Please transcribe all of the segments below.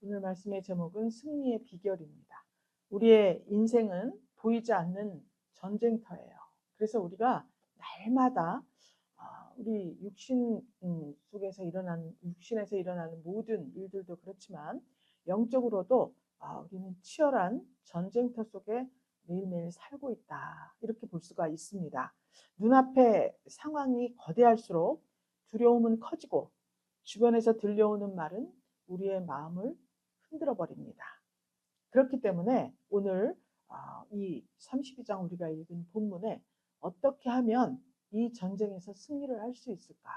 오늘 말씀의 제목은 승리의 비결입니다. 우리의 인생은 보이지 않는 전쟁터예요. 그래서 우리가 날마다 우리 육신에서 일어나는 모든 일들도 그렇지만 영적으로도 우리는 치열한 전쟁터 속에 매일매일 살고 있다. 이렇게 볼 수가 있습니다. 눈앞의 상황이 거대할수록 두려움은 커지고 주변에서 들려오는 말은 우리의 마음을 흔들어 버립니다. 그렇기 때문에 오늘 이 32장 우리가 읽은 본문에 어떻게 하면 이 전쟁에서 승리를 할 수 있을까?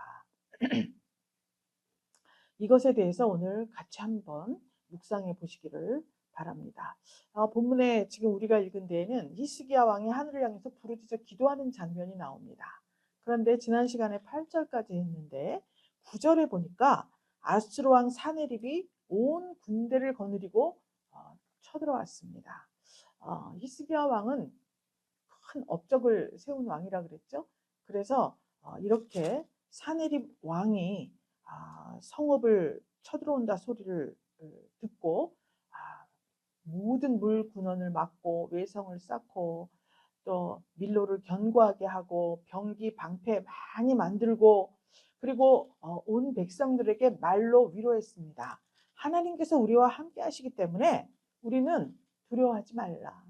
이것에 대해서 오늘 같이 한번 묵상해 보시기를 바랍니다. 본문에 지금 우리가 읽은 데에는 히스기야 왕이 하늘을 향해서 부르짖어 기도하는 장면이 나옵니다. 그런데 지난 시간에 8절까지 했는데 9절에 보니까 아수르 왕 사네립이 온 군대를 거느리고 쳐들어왔습니다. 히스기야 왕은 큰 업적을 세운 왕이라 그랬죠. 그래서 이렇게 사네립 왕이 성읍을 쳐들어온다 소리를 듣고 모든 물 군원을 막고 외성을 쌓고 또 밀로를 견고하게 하고 병기 방패 많이 만들고 그리고 온 백성들에게 말로 위로했습니다. 하나님께서 우리와 함께 하시기 때문에 우리는 두려워하지 말라.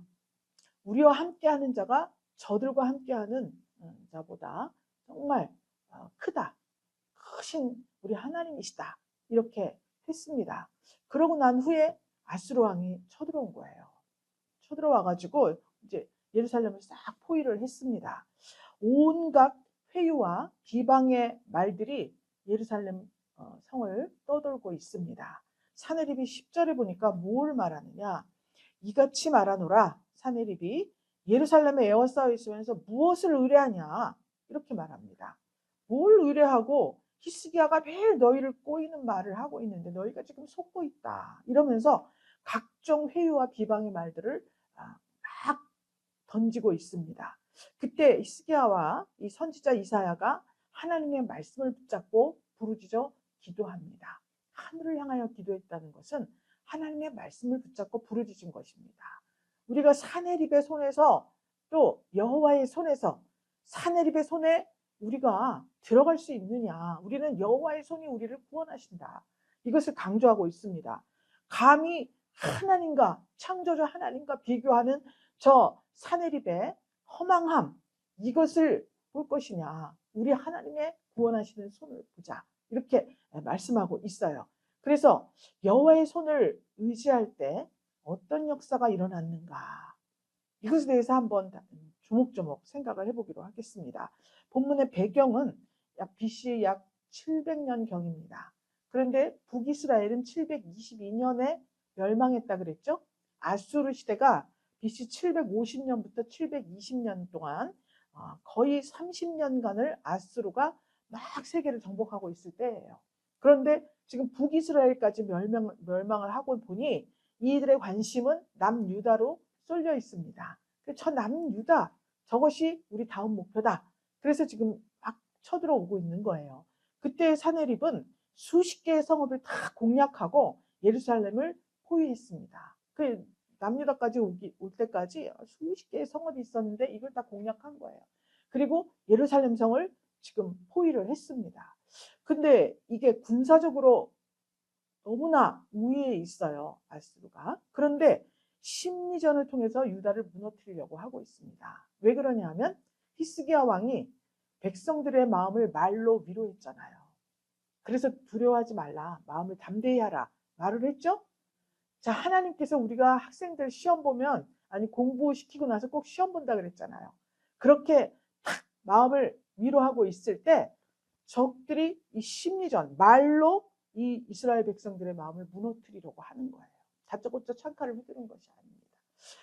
우리와 함께하는 자가 저들과 함께하는 자보다 정말 크다. 크신 우리 하나님이시다. 이렇게 했습니다. 그러고 난 후에 아수르 왕이 쳐들어온 거예요. 쳐들어와가지고 이제 예루살렘을 싹 포위를 했습니다. 온갖 회유와 비방의 말들이 예루살렘 성을 떠돌고 있습니다. 사네립이 10절에 보니까 뭘 말하느냐. 이같이 말하노라. 사네립이 예루살렘에 에워싸여 있으면서 무엇을 의뢰하냐. 이렇게 말합니다. 뭘 의뢰하고 히스기야가 매일 너희를 꼬이는 말을 하고 있는데 너희가 지금 속고 있다. 이러면서 각종 회유와 비방의 말들을 막 던지고 있습니다. 그때 히스기야와 이 선지자 이사야가 하나님의 말씀을 붙잡고 부르짖어 기도합니다. 하늘을 향하여 기도했다는 것은 하나님의 말씀을 붙잡고 부르짖은 것입니다. 우리가 사네립의 손에서 또 여호와의 손에서 사네립의 손에 우리가 들어갈 수 있느냐. 우리는 여호와의 손이 우리를 구원하신다. 이것을 강조하고 있습니다. 감히 하나님과 창조주 하나님과 비교하는 저 사네립의 허망함 이것을 볼 것이냐. 우리 하나님의 구원하시는 손을 보자. 이렇게 말씀하고 있어요. 그래서 여호와의 손을 의지할 때 어떤 역사가 일어났는가. 이것에 대해서 한번 조목조목 생각을 해보기로 하겠습니다. 본문의 배경은 BC 약 700년경입니다. 그런데 북이스라엘은 722년에 멸망했다 그랬죠. 아수르 시대가 BC 750년부터 720년 동안 거의 30년간을 아수르가 막 세계를 정복하고 있을 때예요. 그런데 지금 북이스라엘까지 멸망을 하고 보니 이들의 관심은 남유다로 쏠려 있습니다. 저 남유다 저것이 우리 다음 목표다. 그래서 지금 막 쳐들어오고 있는 거예요. 그때 사네립은 수십 개의 성읍을 다 공략하고 예루살렘을 포위했습니다. 그 남유다까지 올 때까지 수십 개의 성읍이 있었는데 이걸 다 공략한 거예요. 그리고 예루살렘 성을 지금 포위를 했습니다. 근데 이게 군사적으로 너무나 우위에 있어요. 아수르가. 그런데 심리전을 통해서 유다를 무너뜨리려고 하고 있습니다. 왜 그러냐 하면 히스기야 왕이 백성들의 마음을 말로 위로했잖아요. 그래서 두려워하지 말라. 마음을 담대히 하라. 말을 했죠? 자, 하나님께서 우리가 학생들 시험 보면 아니 공부시키고 나서 꼭 시험 본다 그랬잖아요. 그렇게 탁 마음을 위로하고 있을 때 적들이 이 심리전, 말로 이 이스라엘 백성들의 마음을 무너뜨리려고 하는 거예요. 다짜고짜 창칼을 휘두른 것이 아닙니다.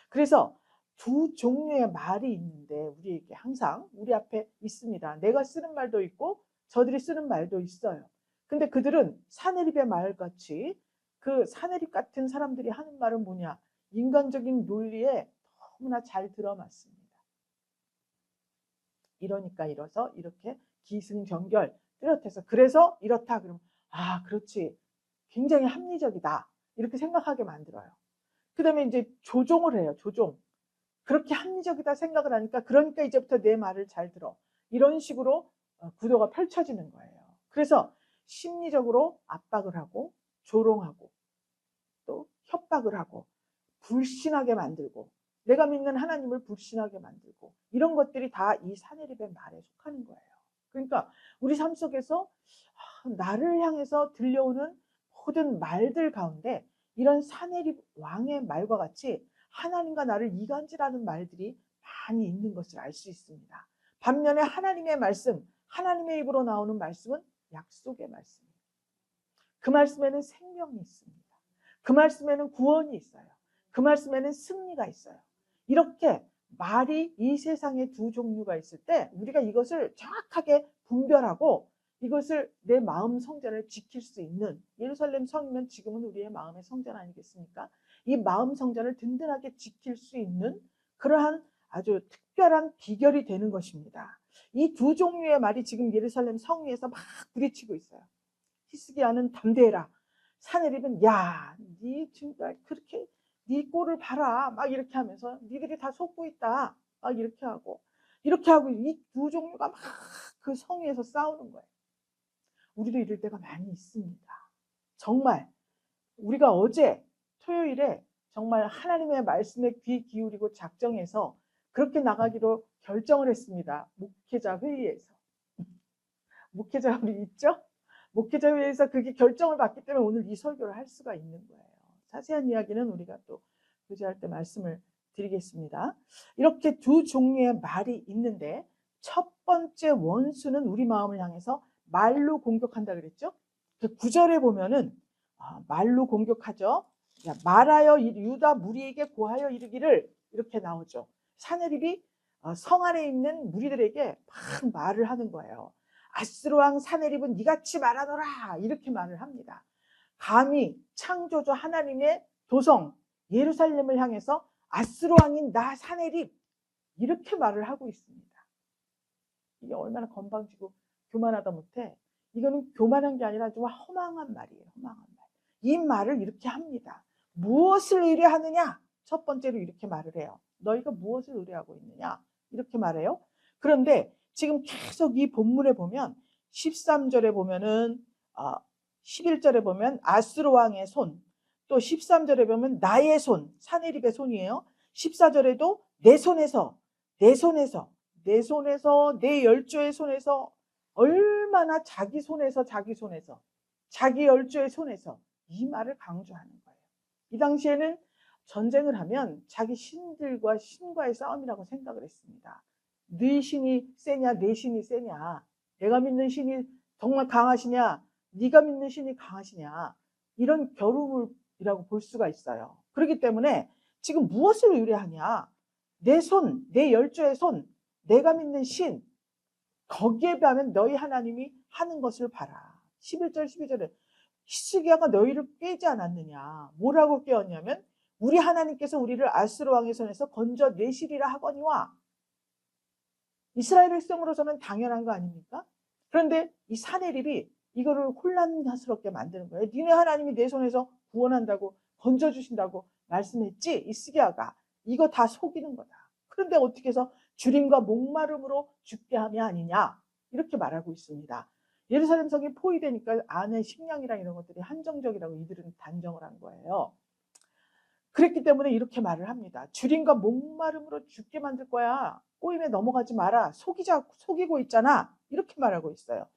그래서 두 종류의 말이 있는데 우리에게 항상 우리 앞에 있습니다. 내가 쓰는 말도 있고 저들이 쓰는 말도 있어요. 근데 그들은 사네립의 말같이 그 사네립 같은 사람들이 하는 말은 뭐냐? 인간적인 논리에 너무나 잘 들어맞습니다. 이러니까 이래서 이렇게 기승전결 뚜렷해서 그래서 이렇다 그러면 그렇지 굉장히 합리적이다. 이렇게 생각하게 만들어요. 그 다음에 이제 조종을 해요. 조종. 그렇게 합리적이다 생각을 하니까 그러니까 이제부터 내 말을 잘 들어. 이런 식으로 구도가 펼쳐지는 거예요. 그래서 심리적으로 압박을 하고 조롱하고 또 협박을 하고 불신하게 만들고 내가 믿는 하나님을 불신하게 만들고 이런 것들이 다 이 사내립의 말에 속하는 거예요. 그러니까 우리 삶 속에서 나를 향해서 들려오는 모든 말들 가운데 이런 사내립 왕의 말과 같이 하나님과 나를 이간질하는 말들이 많이 있는 것을 알 수 있습니다. 반면에 하나님의 말씀, 하나님의 입으로 나오는 말씀은 약속의 말씀이에요. 그 말씀에는 생명이 있습니다. 그 말씀에는 구원이 있어요. 그 말씀에는 승리가 있어요. 이렇게 말이 이 세상에 두 종류가 있을 때 우리가 이것을 정확하게 분별하고 이것을 내 마음 성전을 지킬 수 있는, 예루살렘 성이면 지금은 우리의 마음의 성전 아니겠습니까? 이 마음 성전을 든든하게 지킬 수 있는 그러한 아주 특별한 비결이 되는 것입니다. 이 두 종류의 말이 지금 예루살렘 성 위에서 막 부딪히고 있어요. 히스기야는 담대해라. 사내립은 야, 네 지금 그렇게 네 꼴을 봐라. 막 이렇게 하면서 니들이 다 속고 있다. 막 이렇게 하고 이 두 종류가 막 그 성 위에서 싸우는 거예요. 우리도 이럴 때가 많이 있습니다. 정말 우리가 어제 토요일에 정말 하나님의 말씀에 귀 기울이고 작정해서 그렇게 나가기로 결정을 했습니다. 목회자 회의에서. 목회자 우리 있죠? 목회자 회의에서 그게 결정을 받기 때문에 오늘 이 설교를 할 수가 있는 거예요. 자세한 이야기는 우리가 또 교제할 때 말씀을 드리겠습니다. 이렇게 두 종류의 말이 있는데 첫 번째 원수는 우리 마음을 향해서 말로 공격한다 그랬죠? 그 9절에 보면은 말로 공격하죠. 야, 말하여 유다 무리에게 고하여 이르기를 이렇게 나오죠. 사내립이 성 안에 있는 무리들에게 막 말을 하는 거예요. 아스로 왕 사내립은 이같이 말하노라 이렇게 말을 합니다. 감히 창조주 하나님의 도성 예루살렘을 향해서 아스로 왕인 나 사내립 이렇게 말을 하고 있습니다. 이게 얼마나 건방지고 교만하다 못해 이거는 교만한 게 아니라 좀 허망한 말이에요. 허망한 말. 이 말을 이렇게 합니다. 무엇을 의뢰하느냐? 첫 번째로 이렇게 말을 해요. 너희가 무엇을 의뢰하고 있느냐? 이렇게 말해요. 그런데 지금 계속 이 본문에 보면 13절에 보면은 11절에 보면 아스로 왕의 손, 또 13절에 보면 나의 손, 사내립의 손이에요. 14절에도 내 손에서 내 열조의 손에서 얼마나 자기 열조의 손에서 이 말을 강조하는 거예요. 이 당시에는 전쟁을 하면 자기 신과의 싸움이라고 생각을 했습니다. 네 신이 세냐 내 신이 세냐, 내가 믿는 신이 정말 강하시냐 네가 믿는 신이 강하시냐, 이런 겨루이라고 볼 수가 있어요. 그렇기 때문에 지금 무엇을 의뢰하냐, 내 열조의 손, 내가 믿는 신, 거기에 비하면 너희 하나님이 하는 것을 봐라. 11절 12절에 히스기야가 너희를 깨지 않았느냐. 뭐라고 깨었냐면 우리 하나님께서 우리를 아스로 왕의 손에서 건져내시리라 하거니와. 이스라엘 백성으로서는 당연한 거 아닙니까? 그런데 이 사내립이 이거를 혼란스럽게 만드는 거예요. 니네 하나님이 내 손에서 구원한다고 건져주신다고 말씀했지? 히스기야가 이거 다 속이는 거다. 그런데 어떻게 해서 주림과 목마름으로 죽게 하며 아니냐 이렇게 말하고 있습니다. 예루살렘 성이 포위되니까 안에 식량이랑 이런 것들이 한정적이라고 이들은 단정을 한 거예요. 그랬기 때문에 이렇게 말을 합니다. 주림과 목마름으로 죽게 만들 거야. 꼬임에 넘어가지 마라. 속이고 있잖아. 이렇게 말하고 있어요.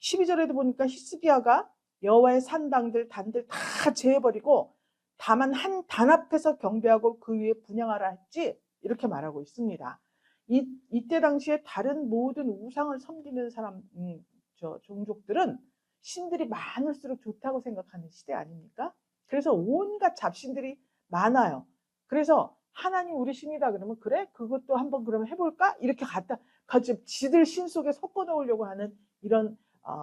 12절에도 보니까 히스기야가 여호와의 산당들 단들 다 제해버리고 다만 한 단 앞에서 경배하고 그 위에 분향하라 했지, 이렇게 말하고 있습니다. 이때 당시에 다른 모든 우상을 섬기는 종족들은 신들이 많을수록 좋다고 생각하는 시대 아닙니까? 그래서 온갖 잡신들이 많아요. 그래서 하나님 우리 신이다 그러면 그래? 그것도 한번 그러면 해볼까? 이렇게 같이 지들 신 속에 섞어 놓으려고 하는 이런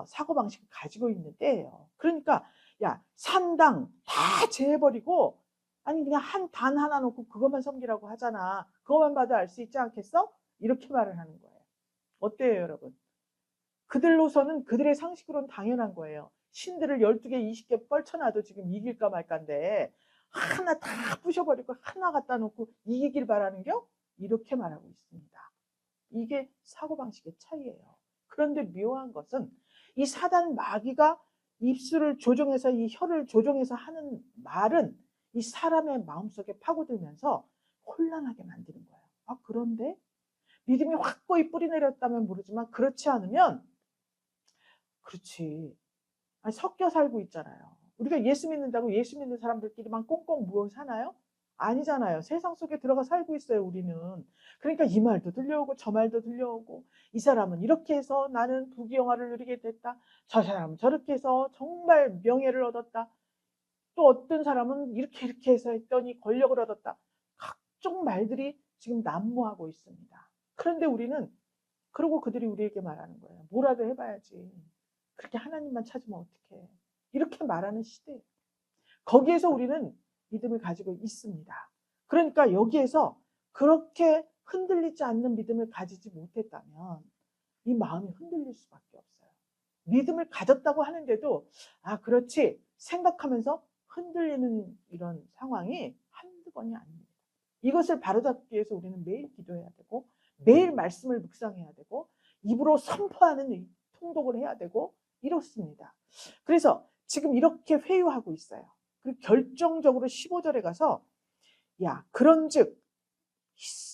사고방식을 가지고 있는 때예요. 그러니까 야, 산당 다 제해버리고 아니 그냥 한 단 하나 놓고 그것만 섬기라고 하잖아. 그것만 봐도 알 수 있지 않겠어? 이렇게 말을 하는 거예요. 어때요 여러분? 그들로서는 그들의 상식으로는 당연한 거예요. 신들을 12개, 20개 뻘쳐놔도 지금 이길까 말까인데 하나 다 부셔버리고 하나 갖다 놓고 이기길 바라는겨? 이렇게 말하고 있습니다. 이게 사고방식의 차이예요. 그런데 묘한 것은 이 사단 마귀가 입술을 조종해서 이 혀를 조종해서 하는 말은 이 사람의 마음속에 파고들면서 혼란하게 만드는 거예요. 아, 그런데 믿음이 확고히 뿌리 내렸다면 모르지만 그렇지 않으면 그렇지. 아니, 섞여 살고 있잖아요. 우리가 예수 믿는다고 예수 믿는 사람들끼리만 꽁꽁 모여 사나요? 아니잖아요. 세상 속에 들어가 살고 있어요, 우리는. 그러니까 이 말도 들려오고 저 말도 들려오고 이 사람은 이렇게 해서 나는 부귀영화를 누리게 됐다. 저 사람은 저렇게 해서 정말 명예를 얻었다. 또 어떤 사람은 이렇게 해서 했더니 권력을 얻었다. 각종 말들이 지금 난무하고 있습니다. 그런데 우리는 그러고 그들이 우리에게 말하는 거예요. 뭐라도 해봐야지. 그렇게 하나님만 찾으면 어떡해. 이렇게 말하는 시대예요. 거기에서 우리는 믿음을 가지고 있습니다. 그러니까 여기에서 그렇게 흔들리지 않는 믿음을 가지지 못했다면 이 마음이 흔들릴 수밖에 없어요. 믿음을 가졌다고 하는데도 아, 그렇지 생각하면서 흔들리는 이런 상황이 한두 번이 아닙니다. 이것을 바로잡기 위해서 우리는 매일 기도해야 되고 매일 말씀을 묵상해야 되고 입으로 선포하는 통독을 해야 되고 이렇습니다. 그래서 지금 이렇게 회유하고 있어요. 그리고 결정적으로 15절에 가서 야, 그런즉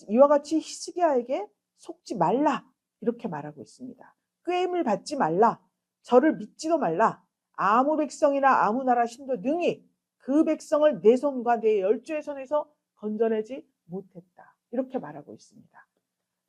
이와 같이 히스기야에게 속지 말라 이렇게 말하고 있습니다. 꾀임을 받지 말라. 저를 믿지도 말라. 아무 백성이나 아무 나라 신도 능히 그 백성을 내 손과 내 열조의 손에서 건져내지 못했다. 이렇게 말하고 있습니다.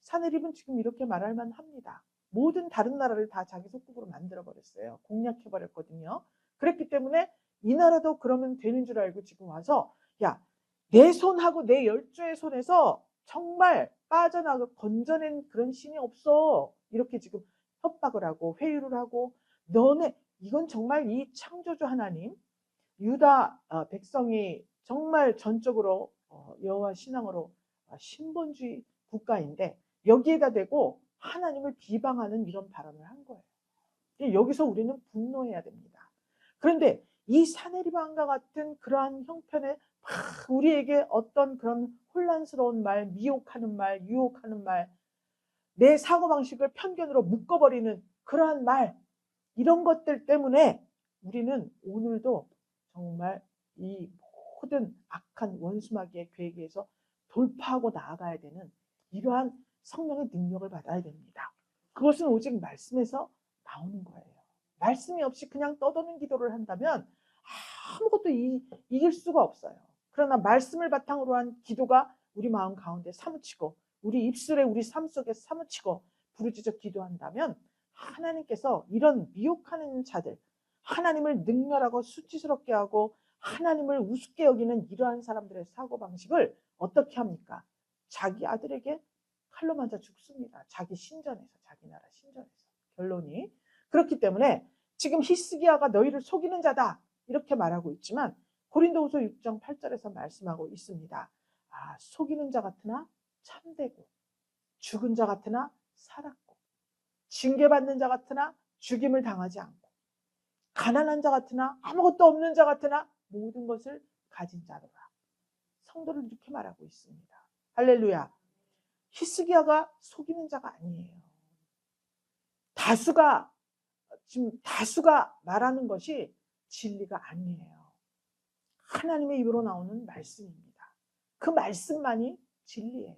사내립은 지금 이렇게 말할 만합니다. 모든 다른 나라를 다 자기 속국으로 만들어버렸어요. 공략해버렸거든요. 그랬기 때문에 이 나라도 그러면 되는 줄 알고 지금 와서 야, 내 손하고 내 열조의 손에서 정말 빠져나가 건져낸 그런 신이 없어. 이렇게 지금 협박을 하고 회유를 하고 너네 이건 정말 이 창조주 하나님 유다 백성이 정말 전적으로 여호와 신앙으로 신본주의 국가인데 여기에다 대고 하나님을 비방하는 이런 발언을 한 거예요. 여기서 우리는 분노해야 됩니다. 그런데 이 사내리방과 같은 그러한 형편에 우리에게 어떤 그런 혼란스러운 말, 미혹하는 말, 유혹하는 말, 내 사고방식을 편견으로 묶어버리는 그러한 말, 이런 것들 때문에 우리는 오늘도 정말 이 모든 악한 원수마귀의 계획에서 돌파하고 나아가야 되는 이러한 성령의 능력을 받아야 됩니다. 그것은 오직 말씀에서 나오는 거예요. 말씀이 없이 그냥 떠도는 기도를 한다면 아무것도 이길 수가 없어요. 그러나 말씀을 바탕으로 한 기도가 우리 마음 가운데 사무치고 우리 입술에 우리 삶 속에 사무치고 부르짖어 기도한다면 하나님께서 이런 미혹하는 자들, 하나님을 능멸하고 수치스럽게 하고 하나님을 우습게 여기는 이러한 사람들의 사고방식을 어떻게 합니까? 자기 아들에게 칼로 맞아 죽습니다. 자기 신전에서, 자기 나라 신전에서. 결론이. 그렇기 때문에 지금 히스기야가 너희를 속이는 자다 이렇게 말하고 있지만 고린도후서 6장 8절에서 말씀하고 있습니다. 아, 속이는 자 같으나 참되고 죽은 자 같으나 살았고 징계받는 자 같으나 죽임을 당하지 않고 가난한 자 같으나 아무것도 없는 자 같으나 모든 것을 가진 자로라. 성도를 이렇게 말하고 있습니다. 할렐루야. 히스기야가 속이는 자가 아니에요. 지금 다수가 말하는 것이 진리가 아니에요. 하나님의 입으로 나오는 말씀입니다. 그 말씀만이 진리예요.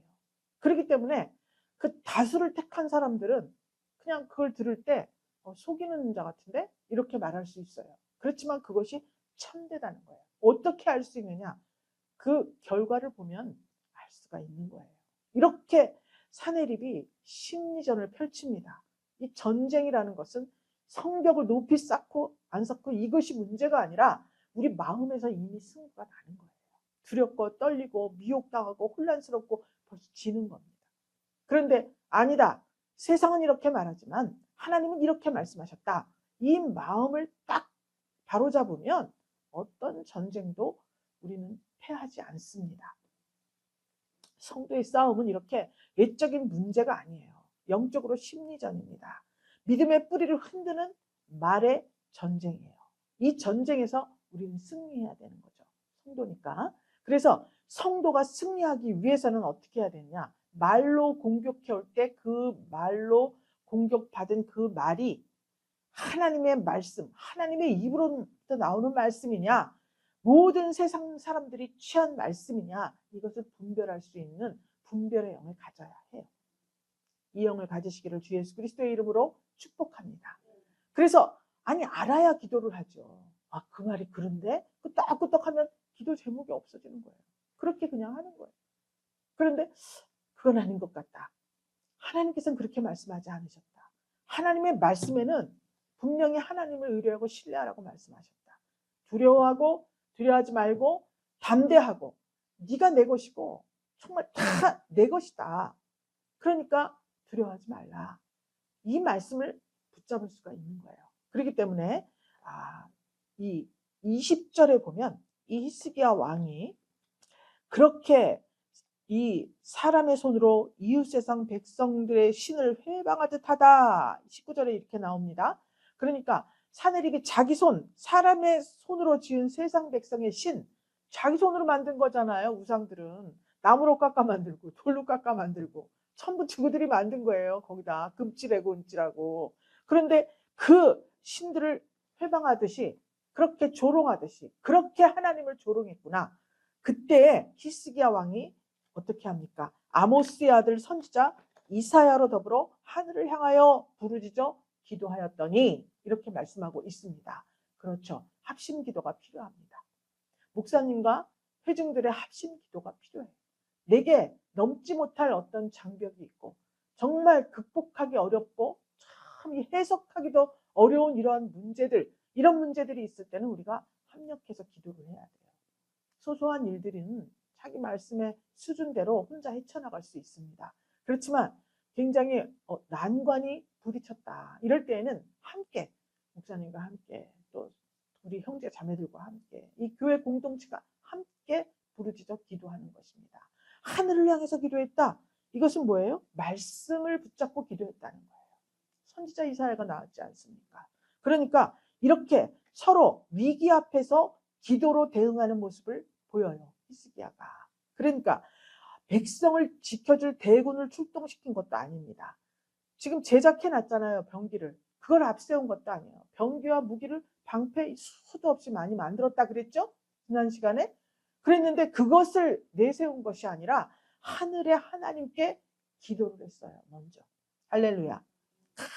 그렇기 때문에 그 다수를 택한 사람들은 그냥 그걸 들을 때 속이는 자 같은데 이렇게 말할 수 있어요. 그렇지만 그것이 참되다는 거예요. 어떻게 알 수 있느냐? 그 결과를 보면 알 수가 있는 거예요. 이렇게 사내립이 심리전을 펼칩니다. 이 전쟁이라는 것은 성벽을 높이 쌓고 안 쌓고 이것이 문제가 아니라 우리 마음에서 이미 승부가 나는 거예요. 두렵고 떨리고 미혹당하고 혼란스럽고 벌써 지는 겁니다. 그런데 아니다. 세상은 이렇게 말하지만 하나님은 이렇게 말씀하셨다. 이 마음을 딱 바로잡으면 어떤 전쟁도 우리는 패하지 않습니다. 성도의 싸움은 이렇게 외적인 문제가 아니에요. 영적으로 심리전입니다. 믿음의 뿌리를 흔드는 말의 전쟁이에요. 이 전쟁에서 우리는 승리해야 되는 거죠. 성도니까. 그래서 성도가 승리하기 위해서는 어떻게 해야 되느냐? 말로 공격해 올 때 그 말로 공격받은 그 말이 하나님의 말씀, 하나님의 입으로부터 나오는 말씀이냐, 모든 세상 사람들이 취한 말씀이냐, 이것을 분별할 수 있는 분별의 영을 가져야 해요. 이 영을 가지시기를 주 예수 그리스도의 이름으로 축복합니다. 그래서 아니 알아야 기도를 하죠. 아, 그 말이 그런데 끄떡끄떡하면 기도 제목이 없어지는 거예요. 그렇게 그냥 하는 거예요. 그런데 그건 아닌 것 같다. 하나님께서는 그렇게 말씀하지 않으셨다. 하나님의 말씀에는 분명히 하나님을 의뢰하고 신뢰하라고 말씀하셨다. 두려워하지 말고 담대하고 네가 내 것이고 정말 다 내 것이다. 그러니까 두려워하지 말라. 이 말씀을 붙잡을 수가 있는 거예요. 그렇기 때문에 이 20절에 보면 이 히스기야 왕이 그렇게 이 사람의 손으로 이웃 세상 백성들의 신을 회방하듯 하다. 19절에 이렇게 나옵니다. 그러니까 사내립이 자기 손, 사람의 손으로 지은 세상 백성의 신, 자기 손으로 만든 거잖아요. 우상들은 나무로 깎아 만들고 돌로 깎아 만들고 전부 그들이 만든 거예요. 거기다 금칠하고 은칠하고. 그런데 그 신들을 회방하듯이 그렇게 조롱하듯이 그렇게 하나님을 조롱했구나. 그때 히스기야 왕이 어떻게 합니까? 아모스의 아들 선지자 이사야로 더불어 하늘을 향하여 부르짖어 기도하였더니 이렇게 말씀하고 있습니다. 그렇죠. 합심 기도가 필요합니다. 목사님과 회중들의 합심 기도가 필요해요. 내게 넘지 못할 어떤 장벽이 있고 정말 극복하기 어렵고 참 해석하기도 어려운 이러한 문제들, 이런 문제들이 있을 때는 우리가 합력해서 기도를 해야 돼요. 소소한 일들은 자기 말씀의 수준대로 혼자 헤쳐나갈 수 있습니다. 그렇지만 굉장히 난관이 부딪혔다. 이럴 때에는 함께 목사님과 함께 또 우리 형제 자매들과 함께 이 교회 공동체가 함께 부르짖어 기도하는 것입니다. 하늘을 향해서 기도했다. 이것은 뭐예요? 말씀을 붙잡고 기도했다는 거예요. 선지자 이사야가 나왔지 않습니까? 그러니까 이렇게 서로 위기 앞에서 기도로 대응하는 모습을 보여요. 히스기야가. 그러니까 백성을 지켜줄 대군을 출동시킨 것도 아닙니다. 지금 제작해 놨잖아요. 병기를. 그걸 앞세운 것도 아니에요. 병기와 무기를 방패 수도 없이 많이 만들었다 그랬죠? 지난 시간에. 그랬는데 그것을 내세운 것이 아니라 하늘의 하나님께 기도를 했어요. 먼저. 할렐루야.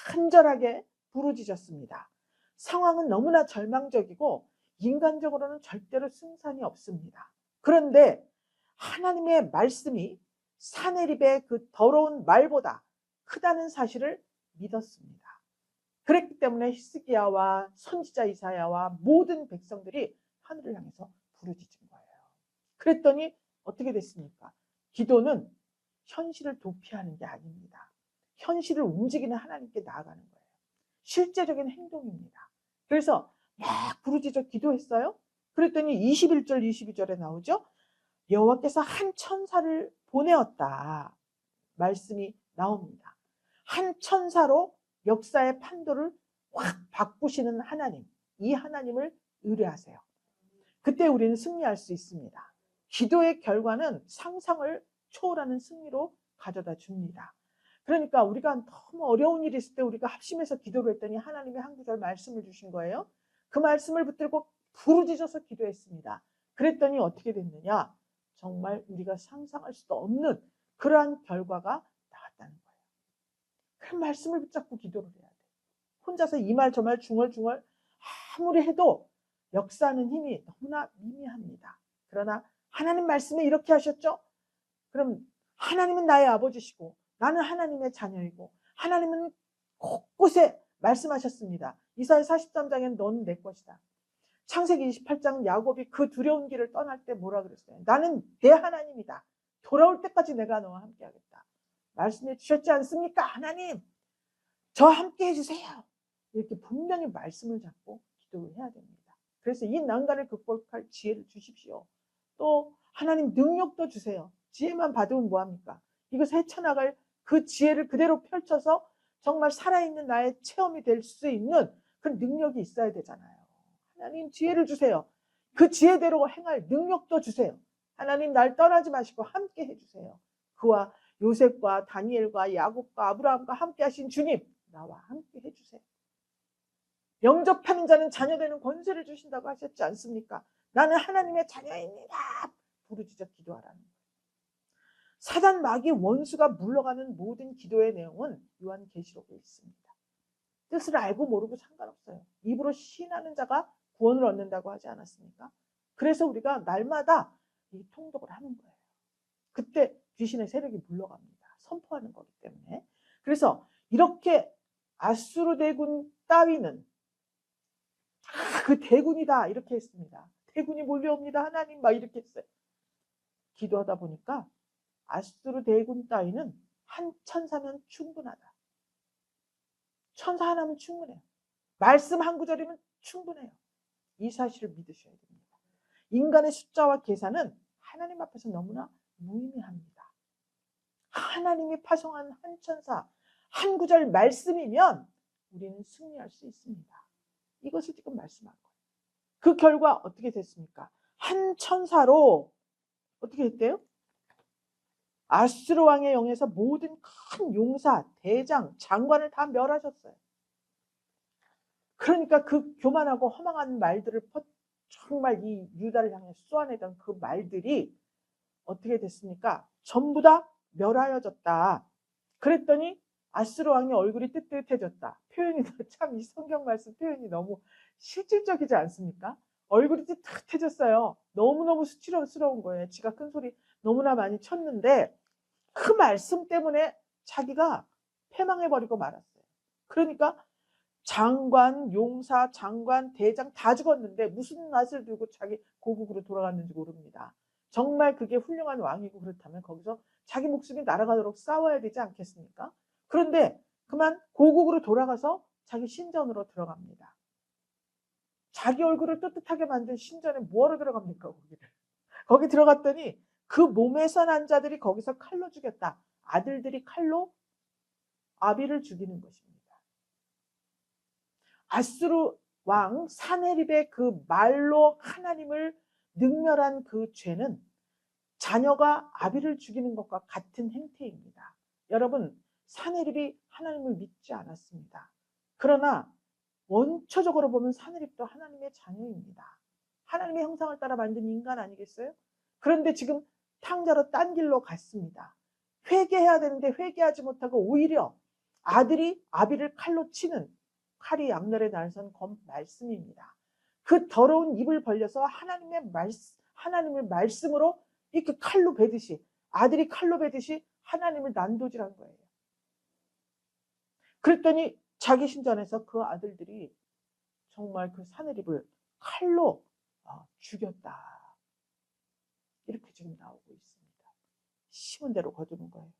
간절하게 부르짖었습니다. 상황은 너무나 절망적이고 인간적으로는 절대로 승산이 없습니다. 그런데 하나님의 말씀이 사내립의 그 더러운 말보다 크다는 사실을 믿었습니다. 그랬기 때문에 히스기야와 선지자 이사야와 모든 백성들이 하늘을 향해서 부르짖은 거예요. 그랬더니 어떻게 됐습니까? 기도는 현실을 도피하는 게 아닙니다. 현실을 움직이는 하나님께 나아가는 거예요. 실제적인 행동입니다. 그래서 막 부르짖어 기도했어요. 그랬더니 21절 22절에 나오죠. 여호와께서 한 천사를 보내었다. 말씀이 나옵니다. 한 천사로 역사의 판도를 확 바꾸시는 하나님. 이 하나님을 의뢰하세요. 그때 우리는 승리할 수 있습니다. 기도의 결과는 상상을 초월하는 승리로 가져다 줍니다. 그러니까 우리가 너무 어려운 일이 있을 때 우리가 합심해서 기도를 했더니 하나님이 한 구절 말씀을 주신 거예요. 그 말씀을 붙들고 부르짖어서 기도했습니다. 그랬더니 어떻게 됐느냐? 정말 우리가 상상할 수도 없는 그러한 결과가 나왔다는 거예요. 그런 말씀을 붙잡고 기도를 해야 돼요. 혼자서 이 말 저 말 중얼중얼 아무리 해도 역사하는 힘이 너무나 미미합니다. 그러나 하나님 말씀에 이렇게 하셨죠? 그럼 하나님은 나의 아버지시고 나는 하나님의 자녀이고 하나님은 곳곳에 말씀하셨습니다. 이사야 43장에는 너는 내 것이다. 창세기 28장 야곱이 그 두려운 길을 떠날 때 뭐라 그랬어요? 나는 내 하나님이다. 돌아올 때까지 내가 너와 함께 하겠다. 말씀해 주셨지 않습니까? 하나님, 저 함께 해주세요. 이렇게 분명히 말씀을 잡고 기도를 해야 됩니다. 그래서 이 난간을 극복할 지혜를 주십시오. 또 하나님 능력도 주세요. 지혜만 받으면 뭐합니까? 이것을 헤쳐나갈 그 지혜를 그대로 펼쳐서 정말 살아있는 나의 체험이 될 수 있는 그 능력이 있어야 되잖아요. 하나님 지혜를 주세요. 그 지혜대로 행할 능력도 주세요. 하나님 날 떠나지 마시고 함께 해주세요. 그와 요셉과 다니엘과 야곱과 아브라함과 함께 하신 주님, 나와 함께 해주세요. 영접하는 자는 자녀되는 권세를 주신다고 하셨지 않습니까? 나는 하나님의 자녀입니다. 부르짖어 기도하라는 거예요. 사단 마귀 원수가 물러가는 모든 기도의 내용은 요한계시록에 있습니다. 뜻을 알고 모르고 상관없어요. 입으로 시인하는 자가 구원을 얻는다고 하지 않았습니까? 그래서 우리가 날마다 이 통독을 하는 거예요. 그때 귀신의 세력이 물러갑니다. 선포하는 거기 때문에. 그래서 이렇게 아수르 대군 따위는 그 대군이다 이렇게 했습니다. 대군이 몰려옵니다. 하나님 막 이렇게 했어요. 기도하다 보니까 아수르 대군 따위는 한 천사면 충분하다. 천사 하나면 충분해요. 말씀 한 구절이면 충분해요. 이 사실을 믿으셔야 됩니다. 인간의 숫자와 계산은 하나님 앞에서 너무나 무의미합니다. 하나님이 파송한 한 천사, 한 구절 말씀이면 우리는 승리할 수 있습니다. 이것을 지금 말씀한 거예요. 그 결과 어떻게 됐습니까? 한 천사로 어떻게 했대요? 아수르 왕의 영에서 모든 큰 용사, 대장, 장관을 다 멸하셨어요. 그러니까 그 교만하고 허망한 말들을 정말 이 유다를 향해 쏘아내던 그 말들이 어떻게 됐습니까? 전부 다 멸하여졌다. 그랬더니 아수르 왕의 얼굴이 뜨뜻해졌다. 표현이 참 이 성경 말씀 표현이 너무 실질적이지 않습니까? 얼굴이 뜨뜻해졌어요. 너무너무 수치스러운 거예요. 지가 큰 소리 너무나 많이 쳤는데 그 말씀 때문에 자기가 패망해버리고 말았어요. 그러니까 장관, 용사, 장관, 대장 다 죽었는데 무슨 낯을 들고 자기 고국으로 돌아갔는지 모릅니다. 정말 그게 훌륭한 왕이고 그렇다면 거기서 자기 목숨이 날아가도록 싸워야 되지 않겠습니까? 그런데 그만 고국으로 돌아가서 자기 신전으로 들어갑니다. 자기 얼굴을 떳떳하게 만든 신전에 뭐하러 들어갑니까? 거기 들어갔더니 그 몸에서 난 자들이 거기서 칼로 죽였다. 아들들이 칼로 아비를 죽이는 것입니다. 아수르 왕 사네립의 그 말로 하나님을 능멸한 그 죄는 자녀가 아비를 죽이는 것과 같은 행태입니다. 여러분, 사네립이 하나님을 믿지 않았습니다. 그러나 원초적으로 보면 사네립도 하나님의 자녀입니다. 하나님의 형상을 따라 만든 인간 아니겠어요? 그런데 지금 탕자로 딴 길로 갔습니다. 회개해야 되는데 회개하지 못하고 오히려 아들이 아비를 칼로 치는 칼이 양날의 날선 말씀입니다. 그 더러운 입을 벌려서 하나님을 말씀으로 이렇게 칼로 베듯이 아들이 칼로 베듯이 하나님을 난도질한 거예요. 그랬더니 자기 신전에서 그 아들들이 정말 그 사내립을 칼로 죽였다. 이렇게 지금 나오고 있습니다. 심은 대로 거두는 거예요.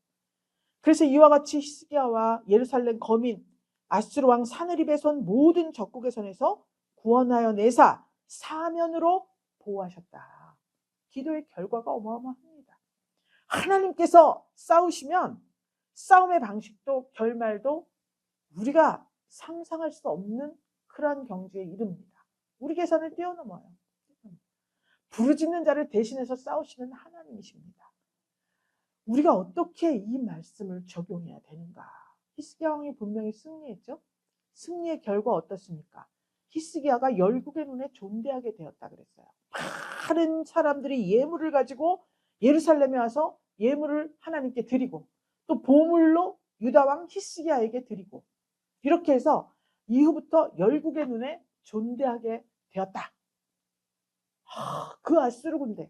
그래서 이와 같이 히스기야와 예루살렘 거민 아수르 왕 사느립의 손 모든 적국의 손에서 구원하여 내사 사면으로 보호하셨다. 기도의 결과가 어마어마합니다. 하나님께서 싸우시면 싸움의 방식도 결말도 우리가 상상할 수 없는 그러한 경지에 이릅니다. 우리 계산을 뛰어넘어요. 부르짖는 자를 대신해서 싸우시는 하나님이십니다. 우리가 어떻게 이 말씀을 적용해야 되는가? 히스기야 왕이 분명히 승리했죠. 승리의 결과 어떻습니까? 히스기야가 열국의 눈에 존대하게 되었다 그랬어요. 많은 사람들이 예물을 가지고 예루살렘에 와서 예물을 하나님께 드리고 또 보물로 유다 왕 히스기야에게 드리고 이렇게 해서 이후부터 열국의 눈에 존대하게 되었다. 그 아수르 군대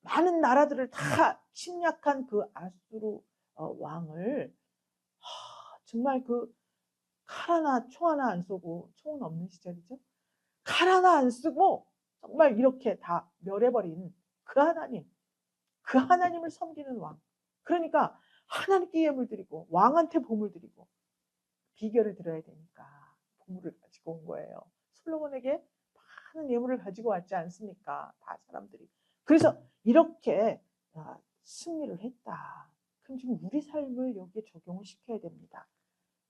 많은 나라들을 다 침략한 그 아수르 왕을 정말 그 칼 하나 총 하나 안 쏘고 총은 없는 시절이죠. 칼 하나 안 쓰고 정말 이렇게 다 멸해버린 그 하나님을 섬기는 왕. 그러니까 하나님께 예물 드리고 왕한테 보물 드리고 비결을 들어야 되니까 보물을 가지고 온 거예요. 솔로몬에게 많은 예물을 가지고 왔지 않습니까? 다 사람들이. 그래서 이렇게 승리를 했다. 그럼 지금 우리 삶을 여기에 적용을 시켜야 됩니다.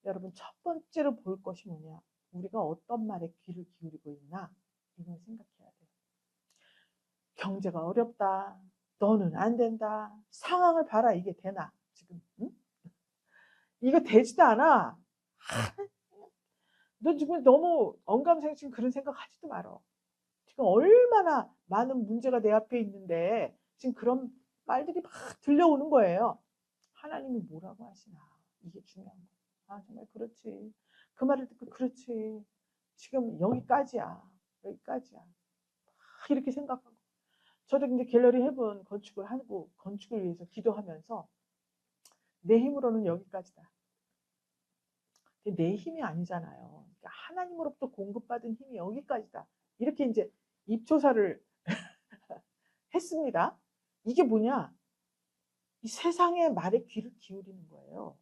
여러분 첫 번째로 볼 것이 뭐냐? 우리가 어떤 말에 귀를 기울이고 있나 이걸 생각해야 돼요. 경제가 어렵다. 너는 안 된다. 상황을 봐라. 이게 되나 지금? 응? 이거 되지도 않아. 너 지금 너무 언감생심 그런 생각 하지도 말어. 지금 얼마나 많은 문제가 내 앞에 있는데 지금 그런 말들이 막 들려오는 거예요. 하나님이 뭐라고 하시나. 이게 중요한 거야. 아 정말 그렇지. 그 말을 듣고 그렇지. 지금 여기까지야. 여기까지야. 막 이렇게 생각하고. 저도 이제 갤러리 헤븐 건축을 하고 건축을 위해서 기도하면서 내 힘으로는 여기까지다. 내 힘이 아니잖아요. 그러니까 하나님으로부터 공급받은 힘이 여기까지다. 이렇게 이제 입조사를 했습니다. 이게 뭐냐? 이 세상의 말에 귀를 기울이는 거예요.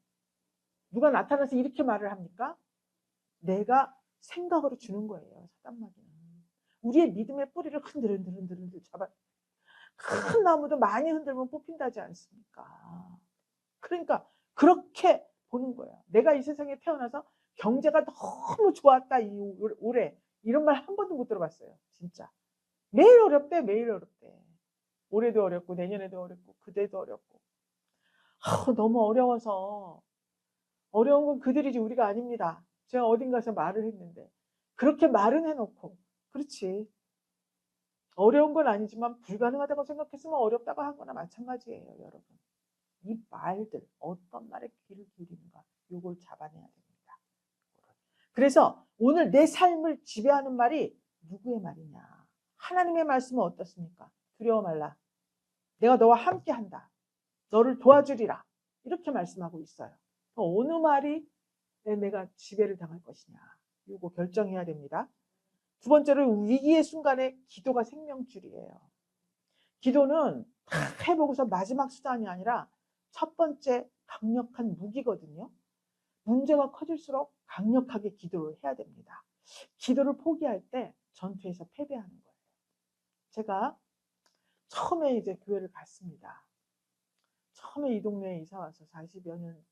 누가 나타나서 이렇게 말을 합니까? 내가 생각으로 주는 거예요. 사단마귀는. 우리의 믿음의 뿌리를 흔들흔들 잡아. 큰 나무도 많이 흔들면 뽑힌다지 않습니까? 그러니까 그렇게 보는 거예요. 내가 이 세상에 태어나서 경제가 너무 좋았다 이 올해 이런 말 한 번도 못 들어봤어요. 진짜 매일 어렵대. 매일 어렵대. 올해도 어렵고 내년에도 어렵고 그때도 어렵고 너무 어려워서 어려운 건 그들이지 우리가 아닙니다. 제가 어딘가서 말을 했는데 그렇게 말은 해놓고 그렇지 어려운 건 아니지만 불가능하다고 생각했으면 어렵다고 한 거나 마찬가지예요. 여러분 이 말들 어떤 말에 귀를 기울이는가 요걸 잡아내야 됩니다. 그래서 오늘 내 삶을 지배하는 말이 누구의 말이냐. 하나님의 말씀은 어떻습니까? 두려워 말라. 내가 너와 함께 한다. 너를 도와주리라. 이렇게 말씀하고 있어요. 어느 말이 내가 지배를 당할 것이냐. 이거 결정해야 됩니다. 두 번째로 위기의 순간에 기도가 생명줄이에요. 기도는 다 해보고서 마지막 수단이 아니라 첫 번째 강력한 무기거든요. 문제가 커질수록 강력하게 기도를 해야 됩니다. 기도를 포기할 때 전투에서 패배하는 거예요. 제가 처음에 이제 교회를 갔습니다. 처음에 이 동네에 이사 와서 40여 년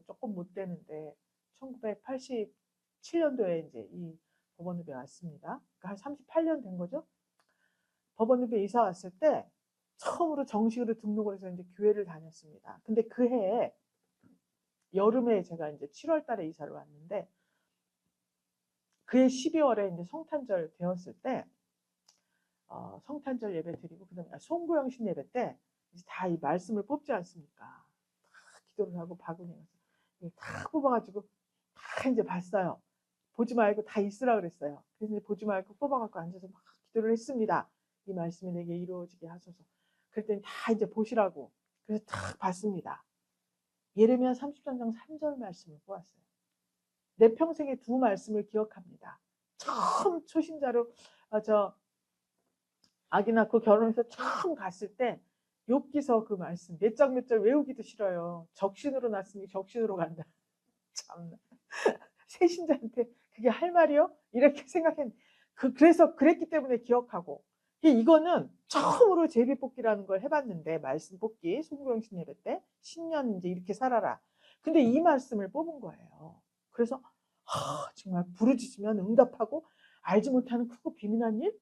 조금 못 되는데 1987년도에 이제 이 법원읍에 왔습니다. 그러니까 한 38년 된 거죠. 법원읍에 이사 왔을 때 처음으로 정식으로 등록을 해서 이제 교회를 다녔습니다. 근데 그 해에 여름에 제가 이제 7월 달에 이사를 왔는데 그해 12월에 이제 성탄절 되었을 때 성탄절 예배 드리고 그다음에 송구영신 예배 때 이제 다 이 말씀을 뽑지 않습니까? 다 기도를 하고 바구니에 다 뽑아가지고 다 이제 봤어요. 보지 말고 다 있으라 그랬어요. 그래서 이제 보지 말고 뽑아갖고 앉아서 막 기도를 했습니다. 이 말씀이 내게 이루어지게 하소서. 그랬더니 다 이제 보시라고. 그래서 딱 봤습니다. 예레미야 33장 3절 말씀을 보았어요. 내 평생에 두 말씀을 기억합니다. 처음 초신자로 아기 낳고 결혼해서 처음 갔을 때 욥기서 그 말씀 몇 장 몇 절 외우기도 싫어요. 적신으로 났으니 적신으로 간다. 참나. 새신자한테 그게 할 말이요? 이렇게 생각했는데 그래서 그랬기 때문에 기억하고 이거는 처음으로 제비뽑기라는 걸 해봤는데 말씀 뽑기 송구영신 예배 때 10년 이제 이렇게 살아라. 근데 이 말씀을 뽑은 거예요. 그래서 정말 부르짖으면 응답하고 알지 못하는 크고 비밀한 일?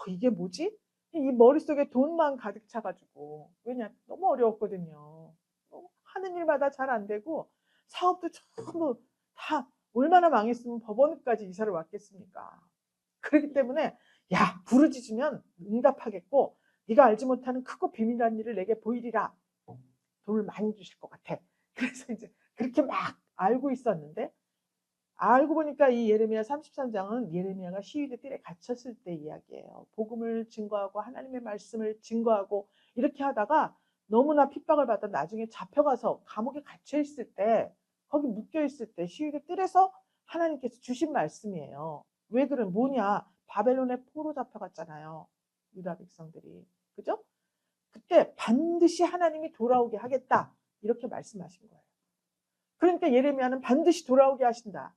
이게 뭐지? 이 머릿속에 돈만 가득 차가지고 왜냐 너무 어려웠거든요. 하는 일마다 잘 안 되고 사업도 전부 다 얼마나 망했으면 법원까지 이사를 왔겠습니까? 그렇기 때문에 야 부르짖으면 응답하겠고 네가 알지 못하는 크고 비밀한 일을 내게 보이리라. 돈을 많이 주실 것 같아. 그래서 이제 그렇게 막 알고 있었는데 알고 보니까 이 예레미야 33장은 예레미야가 시위대 뜰에 갇혔을 때 이야기예요. 복음을 증거하고 하나님의 말씀을 증거하고 이렇게 하다가 너무나 핍박을 받아 나중에 잡혀가서 감옥에 갇혀 있을 때 거기 묶여 있을 때 시위대 뜰에서 하나님께서 주신 말씀이에요. 왜 그래? 뭐냐? 바벨론에 포로 잡혀갔잖아요. 유다 백성들이. 그죠? 그때 반드시 하나님이 돌아오게 하겠다. 이렇게 말씀하신 거예요. 그러니까 예레미야는 반드시 돌아오게 하신다.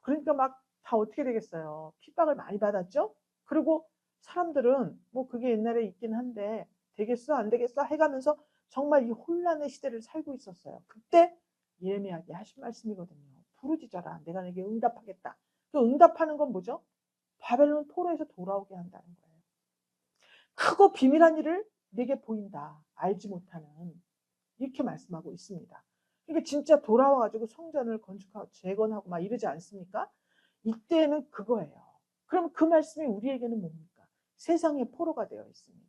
그러니까 막 다 어떻게 되겠어요. 핍박을 많이 받았죠. 그리고 사람들은 뭐 그게 옛날에 있긴 한데 되겠어 안 되겠어 해가면서 정말 이 혼란의 시대를 살고 있었어요. 그때 예레미야에게 하신 말씀이거든요. 부르짖어라. 내가 내게 응답하겠다. 또 응답하는 건 뭐죠? 바벨론 포로에서 돌아오게 한다는 거예요. 크고 비밀한 일을 내게 보인다. 알지 못하는. 이렇게 말씀하고 있습니다. 그러니까 진짜 돌아와가지고 성전을 건축하고 재건하고 막 이러지 않습니까? 이때는 그거예요. 그럼 그 말씀이 우리에게는 뭡니까? 세상의 포로가 되어 있습니다.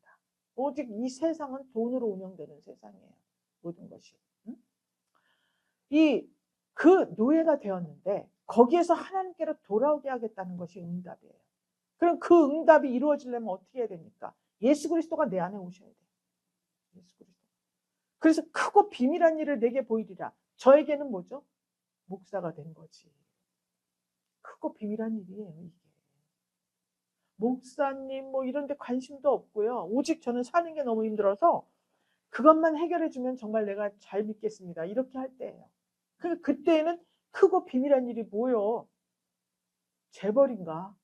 오직 이 세상은 돈으로 운영되는 세상이에요. 모든 것이. 응? 그 노예가 되었는데 거기에서 하나님께로 돌아오게 하겠다는 것이 응답이에요. 그럼 그 응답이 이루어지려면 어떻게 해야 됩니까? 예수 그리스도가 내 안에 오셔야 돼요. 예수 그리스도. 그래서 크고 비밀한 일을 내게 보이리라. 저에게는 뭐죠? 목사가 된 거지. 크고 비밀한 일이에요, 이게. 목사님 뭐 이런 데 관심도 없고요. 오직 저는 사는 게 너무 힘들어서 그것만 해결해 주면 정말 내가 잘 믿겠습니다. 이렇게 할 때예요. 그때에는 크고 비밀한 일이 뭐요? 재벌인가?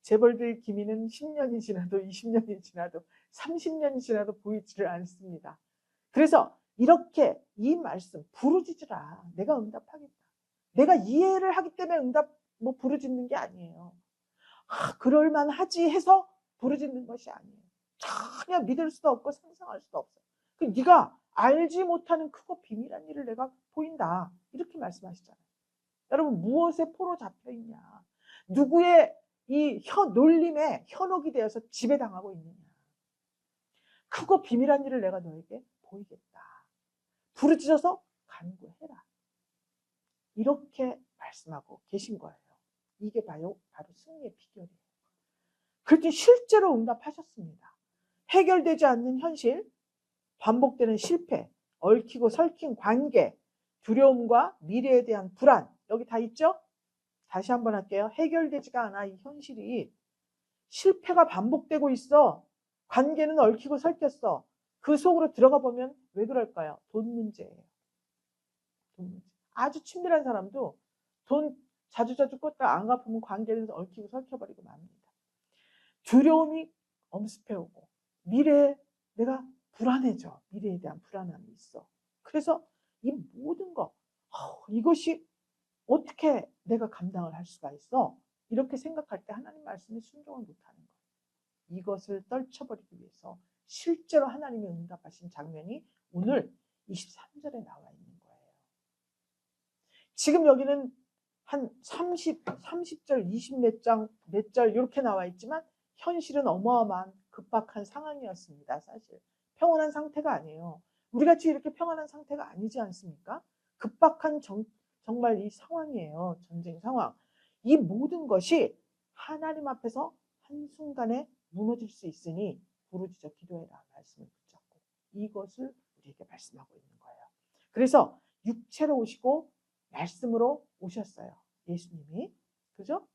재벌들 기미는 10년이 지나도 20년이 지나도 30년이 지나도 보이지를 않습니다. 그래서 이렇게 이 말씀 부르짖으라. 내가 응답하겠다. 내가 이해를 하기 때문에 응답 뭐 부르짖는 게 아니에요. 그럴만하지 해서 부르짖는 것이 아니에요. 전혀 믿을 수도 없고 상상할 수도 없어요. 네가 알지 못하는 크고 비밀한 일을 내가 보인다. 이렇게 말씀하시잖아요. 여러분 무엇에 포로 잡혀 있냐? 누구의 이 놀림에 현혹이 되어서 지배당하고 있느냐? 크고 비밀한 일을 내가 너에게 보이겠다. 부르짖어서 간구해라. 이렇게 말씀하고 계신 거예요. 이게 바로 승리의 비결이에요. 그랬더니 실제로 응답하셨습니다. 해결되지 않는 현실, 반복되는 실패, 얽히고 설킨 관계, 두려움과 미래에 대한 불안, 여기 다 있죠? 다시 한번 할게요. 해결되지가 않아. 이 현실이 실패가 반복되고 있어. 관계는 얽히고 설켰어. 그 속으로 들어가 보면 왜 그럴까요? 돈 문제예요. 돈 문제. 아주 친밀한 사람도 돈 자주자주 꽂다 안 갚으면 관계는 얽히고 설켜버리고 맙니다. 두려움이 엄습해오고 미래에 내가 불안해져. 미래에 대한 불안함이 있어. 그래서 이 모든 거 이것이 어떻게 내가 감당을 할 수가 있어? 이렇게 생각할 때 하나님 말씀에 순종을 못하는 거예요. 이것을 떨쳐버리기 위해서 실제로 하나님이 응답하신 장면이 오늘 23절에 나와 있는 거예요. 지금 여기는 한 30절, 20 몇 절 이렇게 나와 있지만 현실은 어마어마한 급박한 상황이었습니다. 사실 평온한 상태가 아니에요. 우리같이 이렇게 평온한 상태가 아니지 않습니까? 급박한 정말 이 상황이에요. 전쟁 상황. 이 모든 것이 하나님 앞에서 한순간에 무너질 수 있으니 부르짖어 기도해라 말씀을 붙잡고 이것을 우리에게 말씀하고 있는 거예요. 그래서 육체로 오시고 말씀으로 오셨어요. 예수님이. 그죠?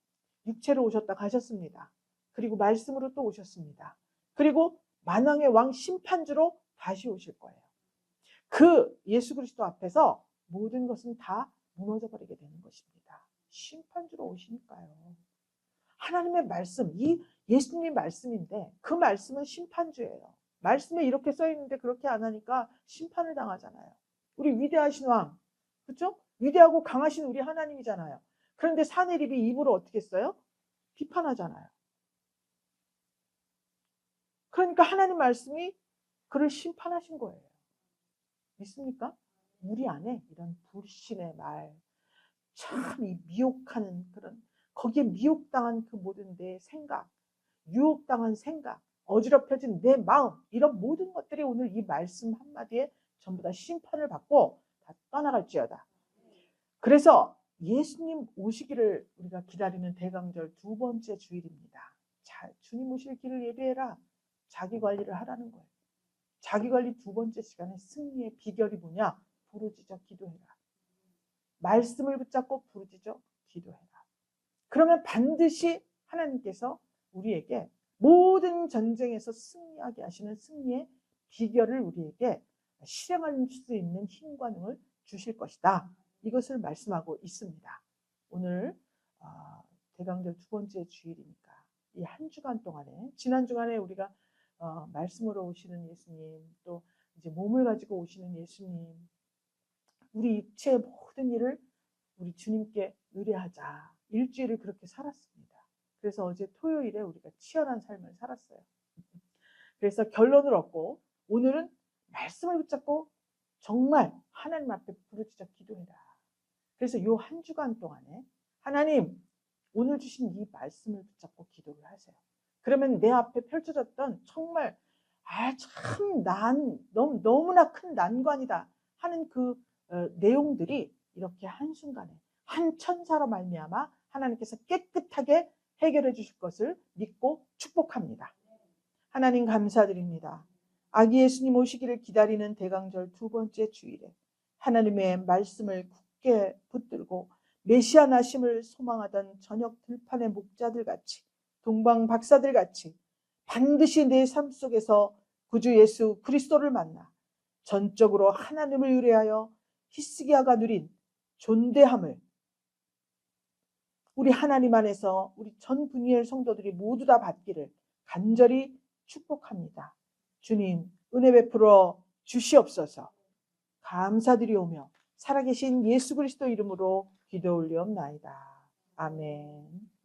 육체로 오셨다 가셨습니다. 그리고 말씀으로 또 오셨습니다. 그리고 만왕의 왕 심판주로 다시 오실 거예요. 그 예수 그리스도 앞에서 모든 것은 다 무너져 버리게 되는 것입니다. 심판주로 오시니까요. 하나님의 말씀, 이 예수님의 말씀인데 그 말씀은 심판주예요. 말씀에 이렇게 써 있는데 그렇게 안 하니까 심판을 당하잖아요. 우리 위대하신 왕, 그렇죠? 위대하고 강하신 우리 하나님이잖아요. 그런데 사내립이 입으로 어떻게 써요? 비판하잖아요. 그러니까 하나님 말씀이 그를 심판하신 거예요. 믿습니까? 우리 안에 이런 불신의 말, 참 이 미혹하는 그런 거기에 미혹당한 그 모든 내 생각, 유혹당한 생각, 어지럽혀진 내 마음 이런 모든 것들이 오늘 이 말씀 한마디에 전부 다 심판을 받고 다 떠나갈지어다. 그래서 예수님 오시기를 우리가 기다리는 대강절 두 번째 주일입니다. 자, 주님 오실 길을 예비해라. 자기 관리를 하라는 거예요. 자기 관리 두 번째 시간에 승리의 비결이 뭐냐? 부르짖어 기도해라. 말씀을 붙잡고 부르짖어 기도해라. 그러면 반드시 하나님께서 우리에게 모든 전쟁에서 승리하게 하시는 승리의 비결을 우리에게 실행할 수 있는 힘과 능을 주실 것이다. 이것을 말씀하고 있습니다. 오늘 대강절 두 번째 주일이니까 이 한 주간 동안에 지난 주간에 우리가 말씀으로 오시는 예수님 또 이제 몸을 가지고 오시는 예수님 우리 육체의 모든 일을 우리 주님께 의뢰하자. 일주일을 그렇게 살았습니다. 그래서 어제 토요일에 우리가 치열한 삶을 살았어요. 그래서 결론을 얻고 오늘은 말씀을 붙잡고 정말 하나님 앞에 부르짖어 기도해라. 그래서 이 한 주간 동안에 하나님 오늘 주신 이 말씀을 붙잡고 기도를 하세요. 그러면 내 앞에 펼쳐졌던 정말 참 너무나 큰 난관이다 하는 그 내용들이 이렇게 한순간에 한 천사로 말미암아 하나님께서 깨끗하게 해결해 주실 것을 믿고 축복합니다. 하나님 감사드립니다. 아기 예수님 오시기를 기다리는 대강절 두 번째 주일에 하나님의 말씀을 굳게 붙들고 메시아 나심을 소망하던 저녁 들판의 목자들 같이 동방 박사들 같이 반드시 내 삶 속에서 구주 예수 그리스도를 만나 전적으로 하나님을 의뢰하여 히스기야가 누린 존대함을 우리 하나님 안에서 우리 전 분이엘 성도들이 모두 다 받기를 간절히 축복합니다. 주님 은혜 베풀어 주시옵소서. 감사드리오며 살아계신 예수 그리스도 이름으로 기도 올리옵나이다. 아멘.